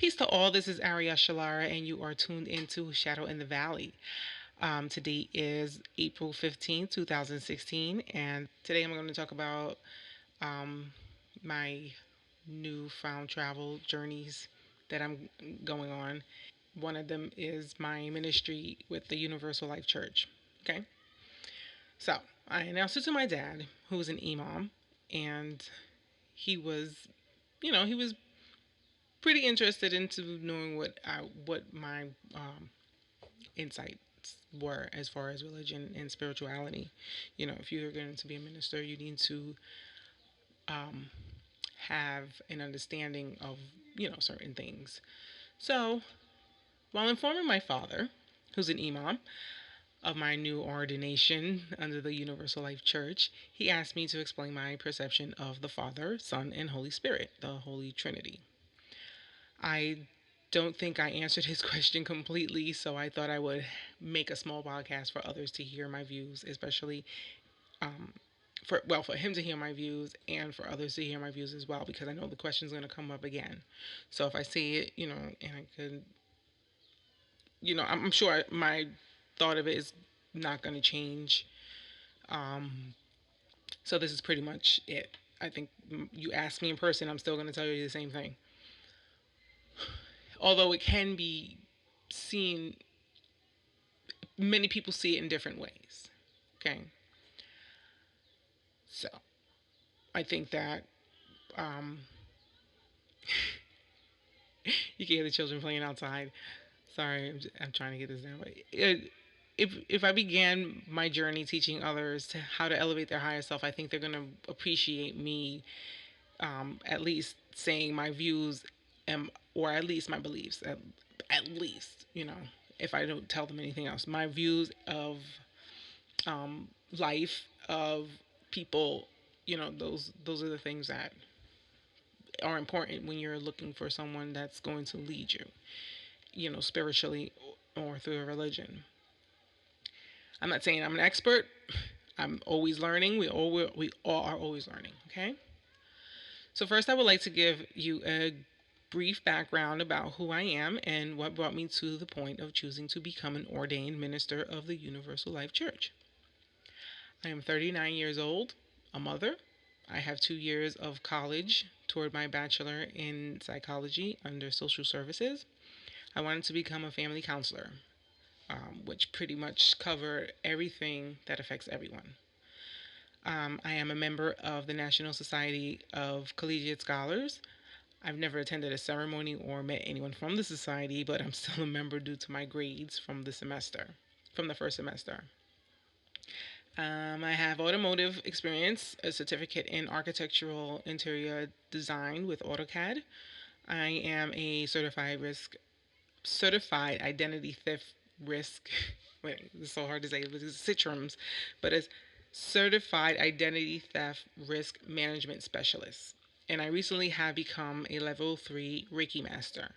Peace to all. This is Aria Shalara, and you are tuned into Shadow in the Valley. Today is April 15th, 2016, and today I'm going to talk about um, my newfound travel journeys that I'm going on. One of them is my ministry with the Universal Life Church. Okay, so I announced it to my dad, who was an imam, and he was, he was pretty interested into knowing what my insights were as far as religion and spirituality. If you're going to be a minister, you need to um, have an understanding of certain things. So while informing my father, who's an imam, of my new ordination under the Universal Life Church, he asked me to explain my perception of the Father, Son, and Holy Spirit, the Holy Trinity. I don't think I answered his question completely, so I thought I would make a small podcast for others to hear my views, especially um, for him to hear my views and for others to hear my views as well, because I know the question's going to come up again. So if I say it, and I could, I'm sure my thought of it is not going to change. Um, so this is pretty much it. I think you ask me in person, I'm still going to tell you the same thing. Although it can be seen, many people see it in different ways. Okay. So I think that um, you can hear the children playing outside. Sorry, I'm trying to get this down. But if I began my journey teaching others how to elevate their higher self, I think they're going to appreciate me at least saying my views or at least my beliefs. At least, if I don't tell them anything else. My views of life, of people, those are the things that are important when you're looking for someone that's going to lead you, spiritually or through a religion. I'm not saying I'm an expert. I'm always learning. We all are always learning. Okay. So first, I would like to give you a brief background about who I am and what brought me to the point of choosing to become an ordained minister of the Universal Life Church. I am 39 years old, a mother. I have 2 years of college toward my bachelor in psychology under social services. I wanted to become a family counselor, which pretty much covered everything that affects everyone. I am a member of the National Society of Collegiate Scholars. I've never attended a ceremony or met anyone from the society, but I'm still a member due to my grades from the first semester. I have automotive experience, a certificate in architectural interior design with AutoCAD. I am a certified identity theft risk. Wait, it's so hard to say. It's CITRMS, but it's certified identity theft risk management specialist. And I recently have become a level 3 Reiki master.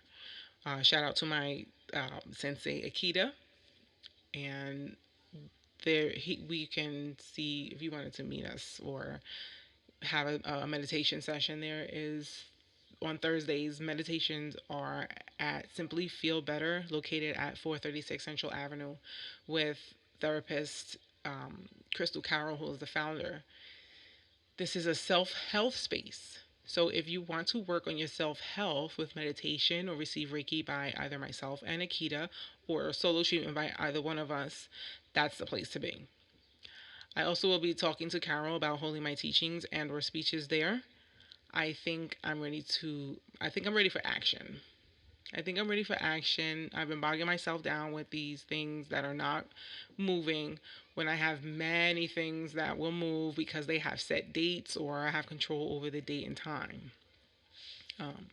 Shout out to my sensei Akita, and we can see if you wanted to meet us or have a meditation session. There is on Thursdays. Meditations are at Simply Feel Better, located at 436 Central Avenue, with therapist Crystal Carroll, who is the founder. This is a self-health space. So if you want to work on your self-health with meditation or receive Reiki by either myself and Akita, or solo treatment by either one of us, that's the place to be. I also will be talking to Carol about holding my teachings and or speeches there. I think I'm ready for action. I think I'm ready for action. I've been bogging myself down with these things that are not moving when I have many things that will move because they have set dates or I have control over the date and time. Um,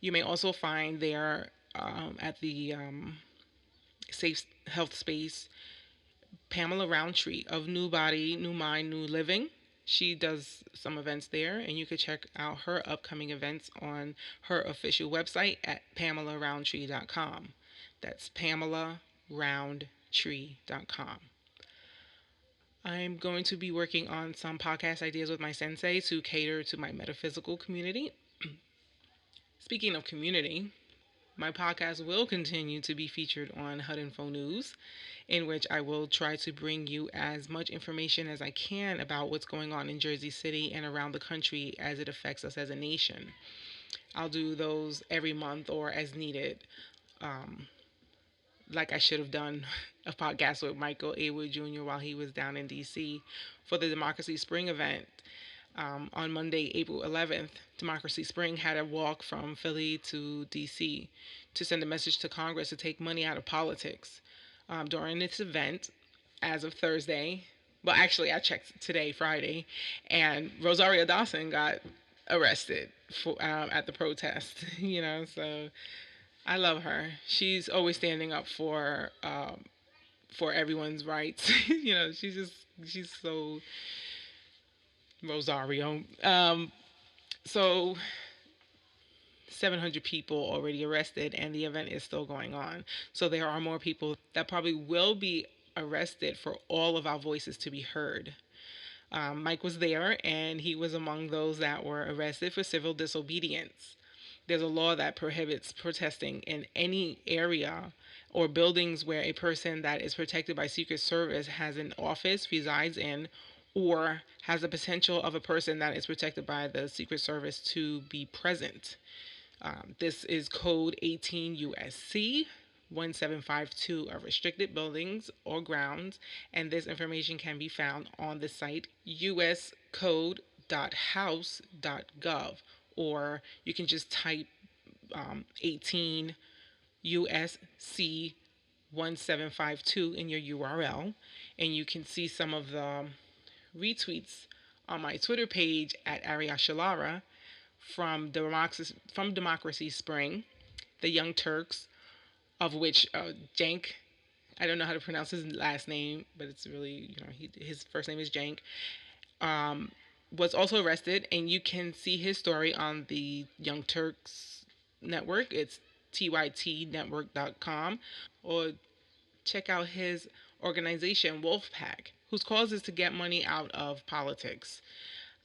you may also find there at the Safe Health Space Pamela Roundtree of New Body, New Mind, New Living. She does some events there, and you can check out her upcoming events on her official website at PamelaRoundtree.com. That's PamelaRoundtree.com. I'm going to be working on some podcast ideas with my sensei to cater to my metaphysical community. Speaking of community, My podcast will continue to be featured on HUD Info News, in which I will try to bring you as much information as I can about what's going on in Jersey City and around the country as it affects us as a nation. I'll do those every month or as needed. Um, like I should have done a podcast with Michael A. Wood Jr. while he was down in D.C. for the Democracy Spring event. On Monday, April 11th, Democracy Spring had a walk from Philly to D.C. to send a message to Congress to take money out of politics. During this event, as of Thursday, well, actually, I checked today, Friday, and Rosario Dawson got arrested at the protest. So I love her. She's always standing up for everyone's rights. She's so Rosario. So 700 people already arrested, and the event is still going on. So there are more people that probably will be arrested for all of our voices to be heard. Mike was there, and he was among those that were arrested for civil disobedience. There's a law that prohibits protesting in any area or buildings where a person that is protected by Secret Service has an office, resides in, or has the potential of a person that is protected by the Secret Service to be present. This is Code 18 USC 1752 of restricted buildings or grounds, and this information can be found on the site uscode.house.gov, or you can just type 18 USC 1752 in your URL, and you can see some of the retweets on my Twitter page at Ariashalara from Democracy Spring, the Young Turks, of which Jank, I don't know how to pronounce his last name, but it's really, his first name is Jank, was also arrested, and you can see his story on the Young Turks network. It's tytnetwork.com, or check out his organization, Wolfpack, whose cause is to get money out of politics.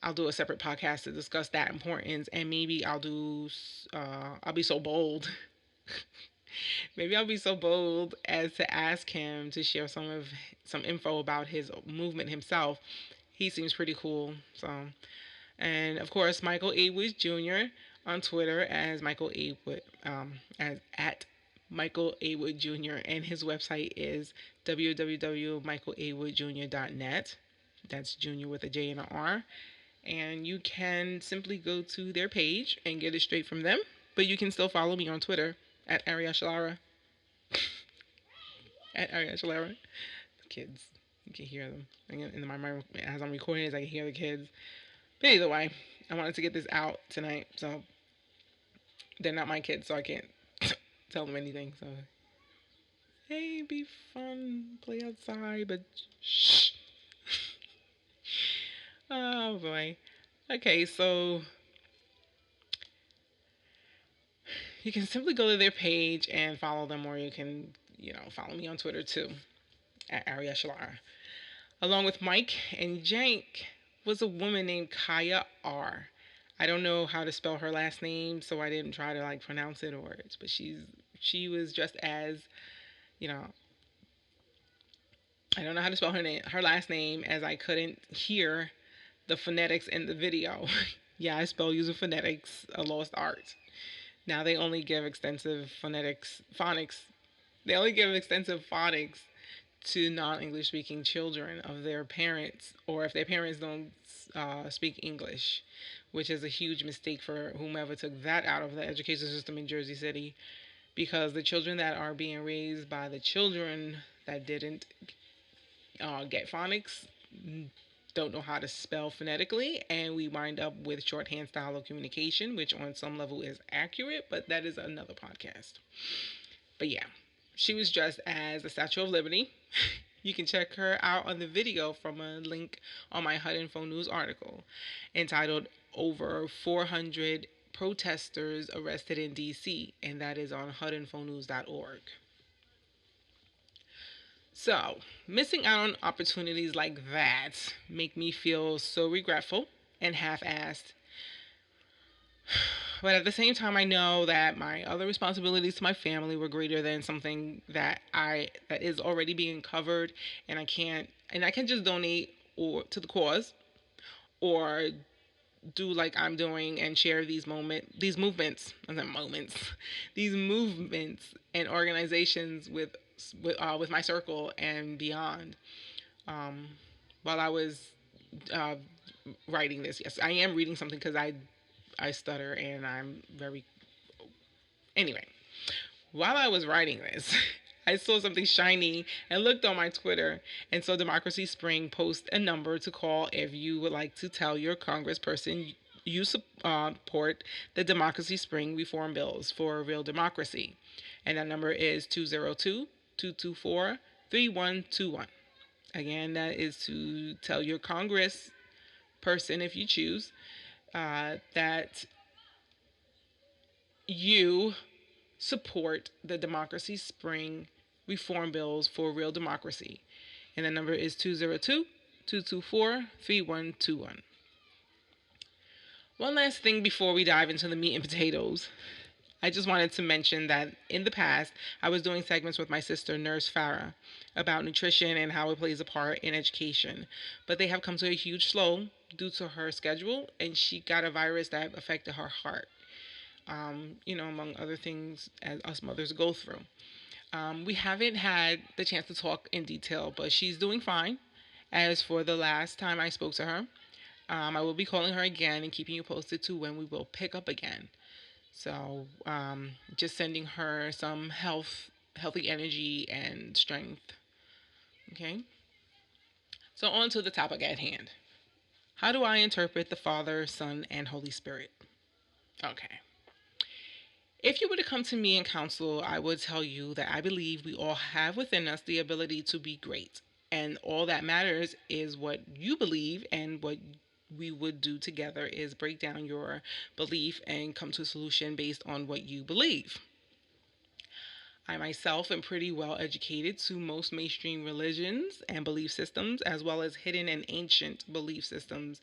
I'll do a separate podcast to discuss that importance, and maybe I'll be so bold. Maybe I'll be so bold as to ask him to share some info about his movement himself. He seems pretty cool. So, and of course, Michael A. Wood Jr. on Twitter as Michael A. Wood, as at Michael A. Wood Jr. and his website is www.michaelawoodjr.net. That's Junior with a J and an R. And you can simply go to their page and get it straight from them. But you can still follow me on Twitter at Ariashalara. At Ariashalara. The kids, you can hear them. In my mind, as I'm recording this, I can hear the kids. But either way, I wanted to get this out tonight. So they're not my kids, so I can't tell them anything. So, hey, be fun, play outside, but shh. Oh boy. Okay, so you can simply go to their page and follow them, or you can, follow me on Twitter too, at Aria Shalar. Along with Mike and Jank was a woman named Kaya R. I don't know how to spell her last name, so I didn't try to pronounce it but she was just as, I don't know how to spell her last name, as I couldn't hear the phonetics in the video. Yeah, I spell using phonetics a lost art. Now they only give extensive phonics. They only give extensive phonics to non-English speaking children of their parents, or if their parents don't speak English, which is a huge mistake for whomever took that out of the education system in Jersey City, because the children that are being raised by the children that didn't get phonics don't know how to spell phonetically, and we wind up with shorthand style of communication, which on some level is accurate, but that is another podcast. But yeah, she was dressed as the Statue of Liberty. You can check her out on the video from a link on my HUD Info News article entitled Over 400 Protesters Arrested in D.C., and that is on hudinfonews.org. So, missing out on opportunities like that make me feel so regretful and half-assed. But at the same time, I know that my other responsibilities to my family were greater than something that is already being covered, and I can just donate or to the cause, or do like I'm doing and share these movements, not moments, these movements and organizations with my circle and beyond. Um, while I was uh, writing this, yes, I am reading something because I stutter and I'm very anyway. While I was writing this, I saw something shiny and looked on my Twitter and saw Democracy Spring post a number to call if you would like to tell your congressperson you support the Democracy Spring reform bills for real democracy. And that number is 202-224-3121. Again, that is to tell your congressperson, if you choose, that you support the Democracy Spring reform bills for real democracy. And the number is 202-224-3121. One last thing before we dive into the meat and potatoes. I just wanted to mention that in the past, I was doing segments with my sister, Nurse Farah, about nutrition and how it plays a part in education. But they have come to a huge slow due to her schedule, and she got a virus that affected her heart. Among other things as us mothers go through. We haven't had the chance to talk in detail, but she's doing fine. As for the last time I spoke to her, I will be calling her again and keeping you posted to when we will pick up again. So, just sending her some healthy energy and strength. Okay. So on to the topic at hand. How do I interpret the Father, Son, and Holy Spirit? Okay. If you were to come to me in counsel, I would tell you that I believe we all have within us the ability to be great. And all that matters is what you believe, and what we would do together is break down your belief and come to a solution based on what you believe. I myself am pretty well educated to most mainstream religions and belief systems, as well as hidden and ancient belief systems,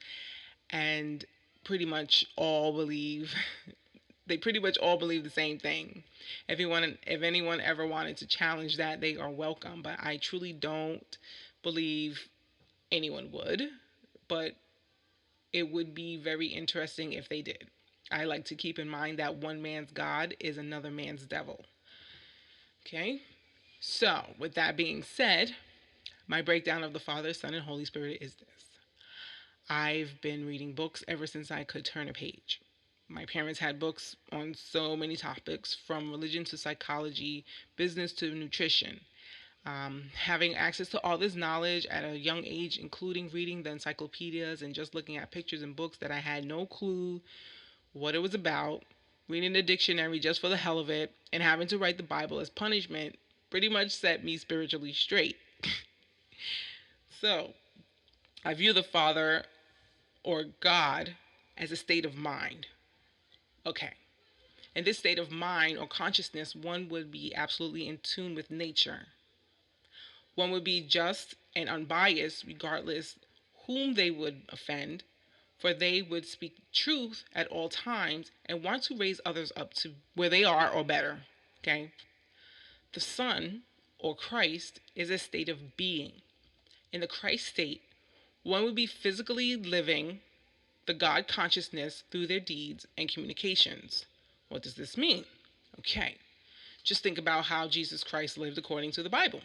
and pretty much all believe they pretty much all believe the same thing. If anyone ever wanted to challenge that, they are welcome. But I truly don't believe anyone would. But it would be very interesting if they did. I like to keep in mind that one man's God is another man's devil. Okay? So, with that being said, my breakdown of the Father, Son, and Holy Spirit is this. I've been reading books ever since I could turn a page. My parents had books on so many topics, from religion to psychology, business to nutrition. Having access to all this knowledge at a young age, including reading the encyclopedias and just looking at pictures and books that I had no clue what it was about, reading the dictionary just for the hell of it, and having to write the Bible as punishment pretty much set me spiritually straight. So, I view the Father, or God, as a state of mind. Okay. In this state of mind or consciousness, one would be absolutely in tune with nature. One would be just and unbiased regardless whom they would offend, for they would speak truth at all times and want to raise others up to where they are or better. Okay? The Son, or Christ, is a state of being. In the Christ state, one would be physically living the God consciousness through their deeds and communications. What does this mean? Okay, just think about how Jesus Christ lived according to the Bible.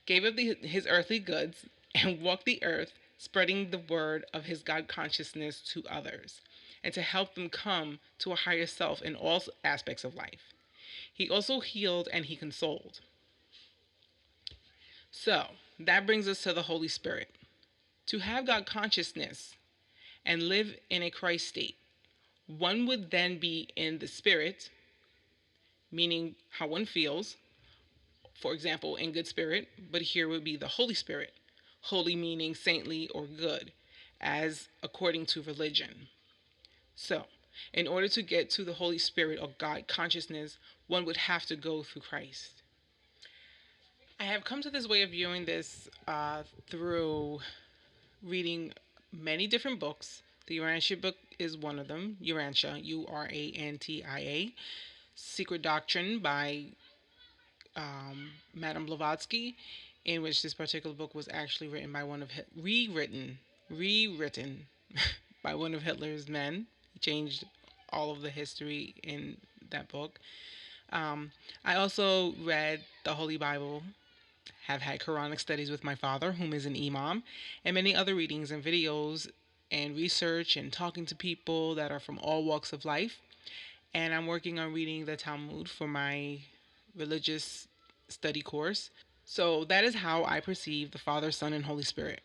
Gave up his earthly goods and walked the earth, spreading the word of his God consciousness to others, and to help them come to a higher self in all aspects of life. He also healed and he consoled. So, that brings us to the Holy Spirit. To have God consciousness and live in a Christ state, one would then be in the Spirit, meaning how one feels, for example, in good spirit, but here would be the Holy Spirit, holy meaning saintly or good, as according to religion. So, in order to get to the Holy Spirit or God consciousness, one would have to go through Christ. I have come to this way of viewing this through reading many different books. The Urantia book is one of them. Urantia, Urantia. Secret Doctrine by Madame Blavatsky, in which this particular book was actually written by one of rewritten by one of Hitler's men. He changed all of the history in that book. I also read the Holy Bible, have had Quranic studies with my father, whom is an imam, and many other readings and videos and research and talking to people that are from all walks of life. And I'm working on reading the Talmud for my religious study course. So that is how I perceive the Father, Son, and Holy Spirit.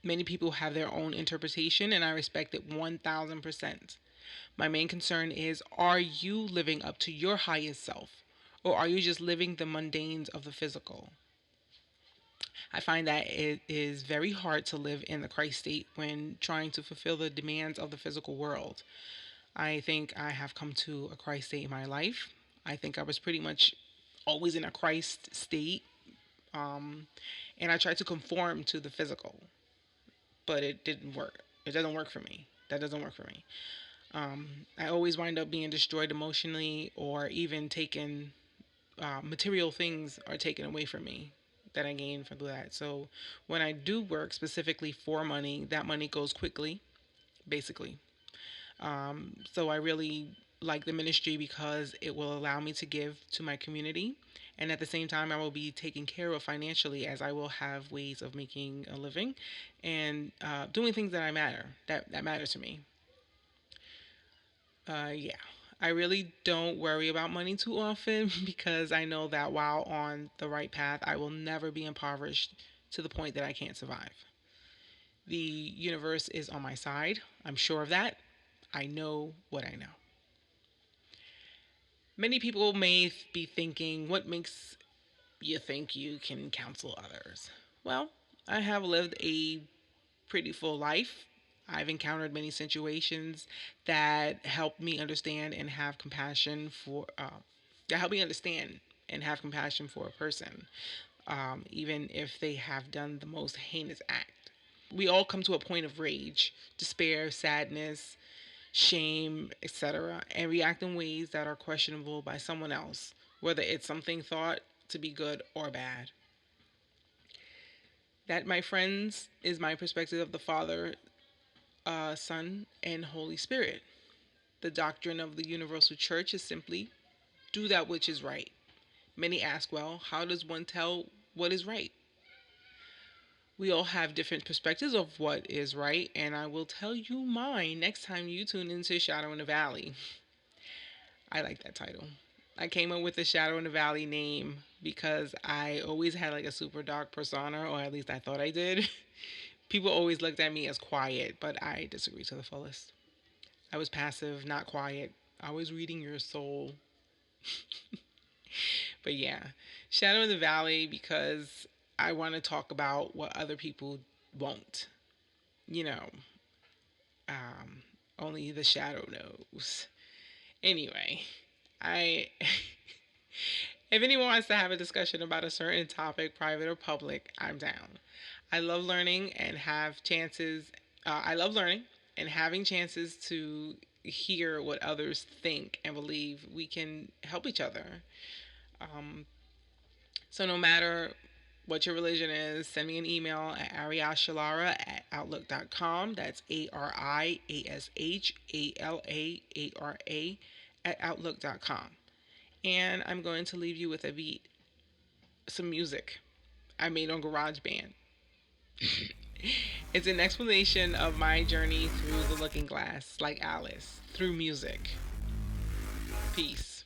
Many people have their own interpretation, and I respect it 1000%. My main concern is, are you living up to your highest self? Or are you just living the mundanes of the physical? I find that it is very hard to live in the Christ state when trying to fulfill the demands of the physical world. I think I have come to a Christ state in my life. I think I was pretty much always in a Christ state. And I tried to conform to the physical, but it didn't work. It doesn't work for me. That doesn't work for me. I always wind up being destroyed emotionally, or even taken, material things are taken away from me that I gain from that. So when I do work specifically for money, that money goes quickly, basically. So I really like the ministry because it will allow me to give to my community. And at the same time, I will be taken care of financially, as I will have ways of making a living and doing things that that matter to me. Yeah. I really don't worry about money too often because I know that while on the right path, I will never be impoverished to the point that I can't survive. The universe is on my side. I'm sure of that. I know what I know. Many people may be thinking, what makes you think you can counsel others? Well, I have lived a pretty full life. I've encountered many situations that help me understand and have compassion for, that help me understand and have compassion for a person, even if they have done the most heinous act. We all come to a point of rage, despair, sadness, shame, etc., and react in ways that are questionable by someone else, whether it's something thought to be good or bad. That, my friends, is my perspective of the Father, Son, and Holy Spirit. The doctrine of the Universal Church is simply do that which is right. Many ask, well, how does one tell what is right? We all have different perspectives of what is right, and I will tell you mine next time you tune into Shadow in the Valley. I like that title. I came up with the Shadow in the Valley name because I always had like a super dark persona, or at least I thought I did. People always looked at me as quiet, but I disagree to the fullest. I was passive, not quiet. I was reading your soul. But yeah, Shadow in the Valley because I want to talk about what other people won't. You know, um, only the shadow knows. Anyway, I if anyone wants to have a discussion about a certain topic, private or public, I'm down. I love learning and have chances. I love learning and having chances to hear what others think and believe. We can help each other. Um, so no matter what your religion is, send me an email at ariashalara@outlook.com. That's ARIASHALAARA at outlook.com. And I'm going to leave you with a beat, some music I made on GarageBand. It's an explanation of my journey through the looking glass, like Alice, through music. Peace.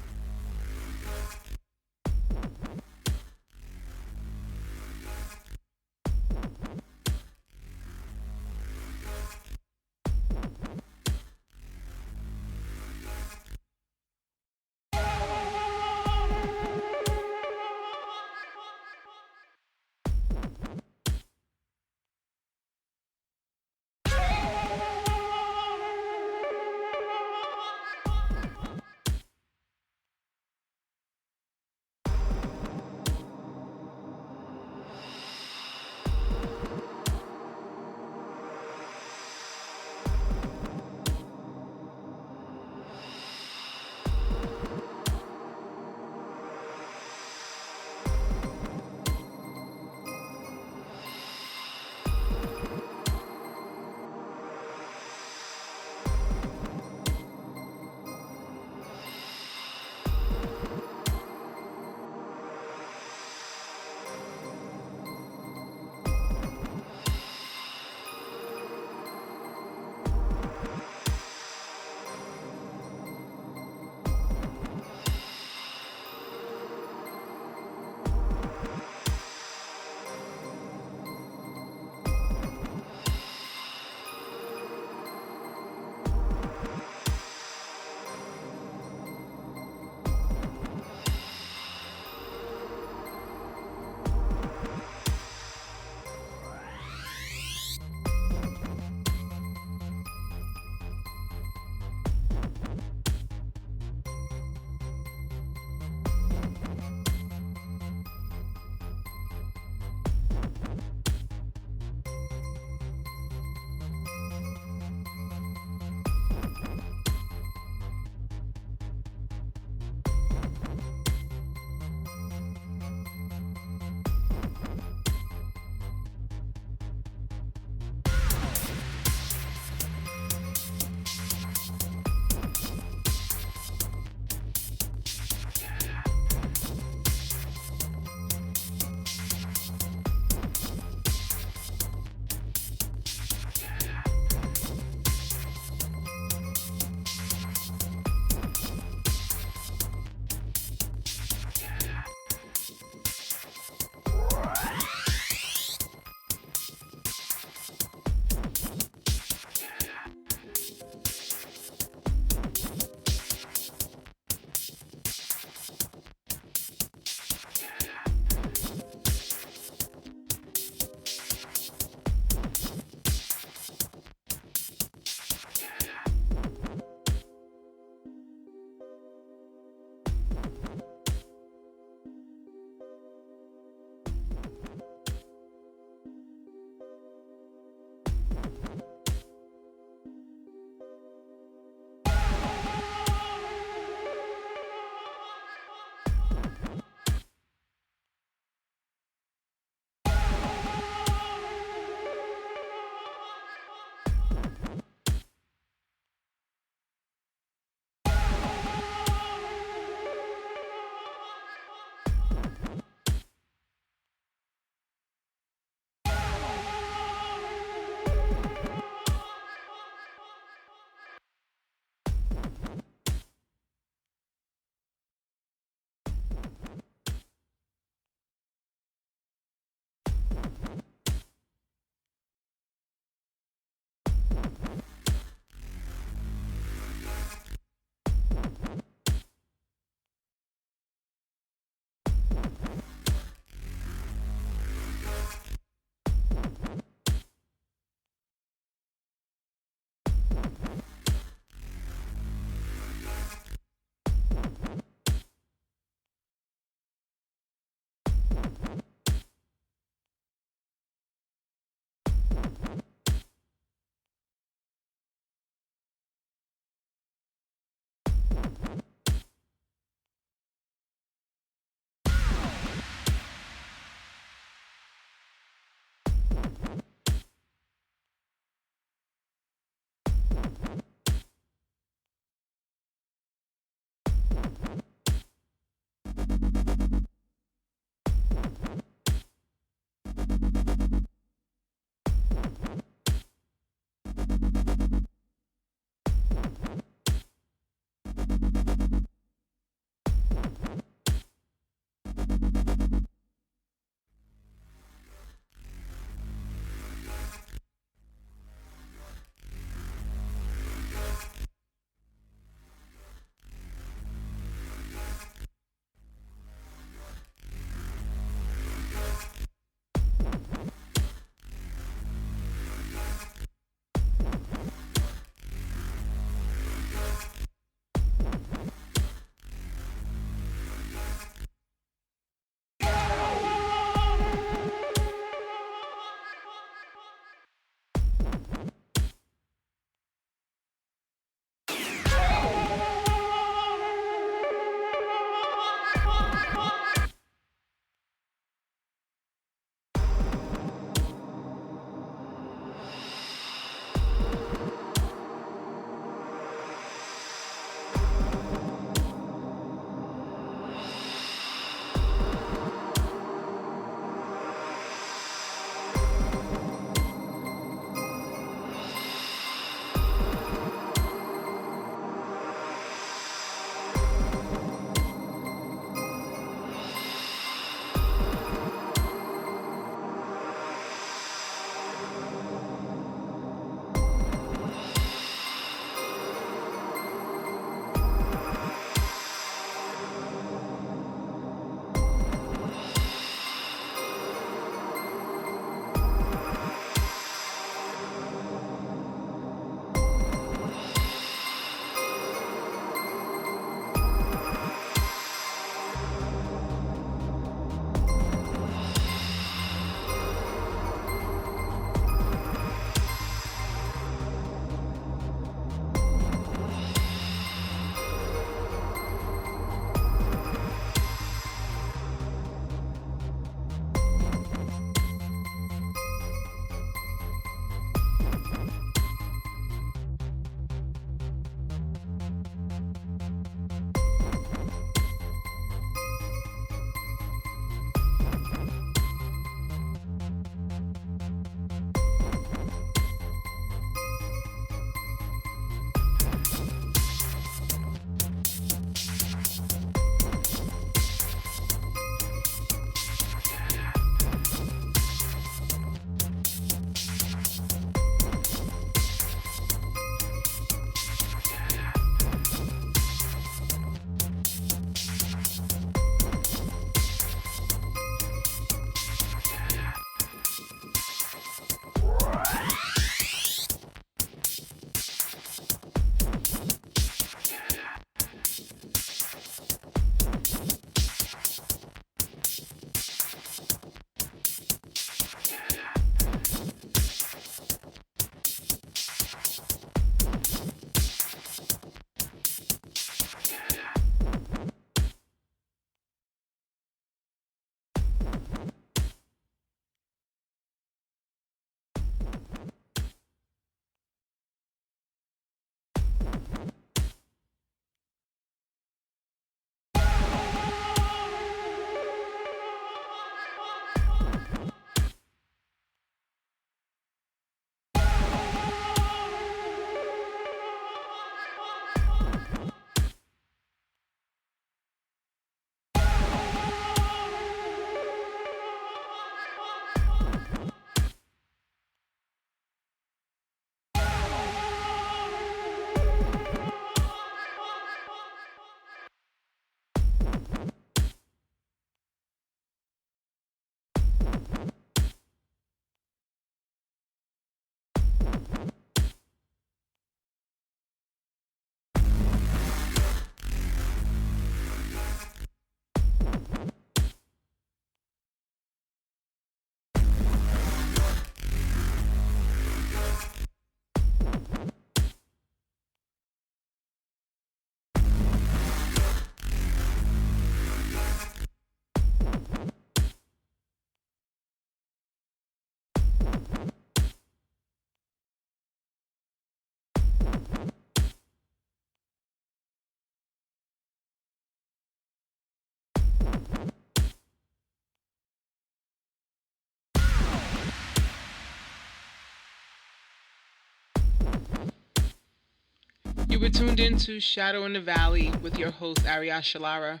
were tuned into Shadow in the Valley with your host, Arya Shalara.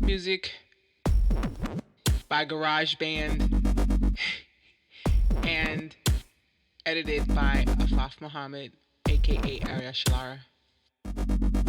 Music by Garage Band and edited by Afaf Muhammad, aka Arya Shalara.